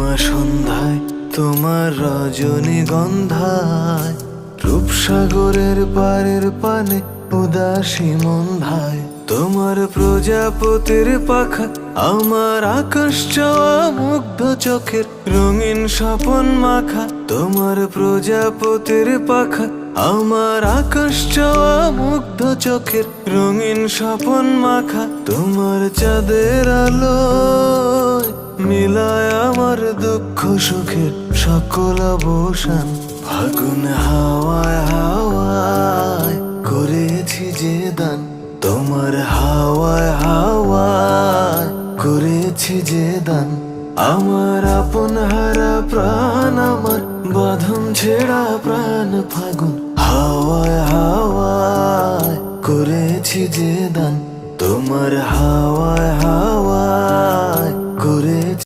পূর্ণিমা সন্ধ্যায় তোমার রজনীগন্ধায় রূপসাগরের পারের পানে উদাসী মন্ধায় তোমার প্রজাপতির পাখা আমার আকাশ চাওয়া মুগ্ধ চোখের রঙিন স্বপন মাখা তোমার প্রজাপতির পাখা আমার আকাশ চাওয়া মুগ্ধ চোখের রঙিন স্বপন মাখা তোমার চাঁদের আলো মিলায় আমার দুঃখ সুখের সকল অবসান ফাগুন হাওয়ায় হাওয়ায় করেছি যে দান তোমার হাওয়ায় হাওয়ায় করেছি যে দান আমার আপন হারা প্রাণ আমার বাঁধন ছেড়া প্রাণ ফাগুন হাওয়ায় হাওয়ায় করেছি যে দান তোমার হাওয়ায় হাওয়ায় করেছি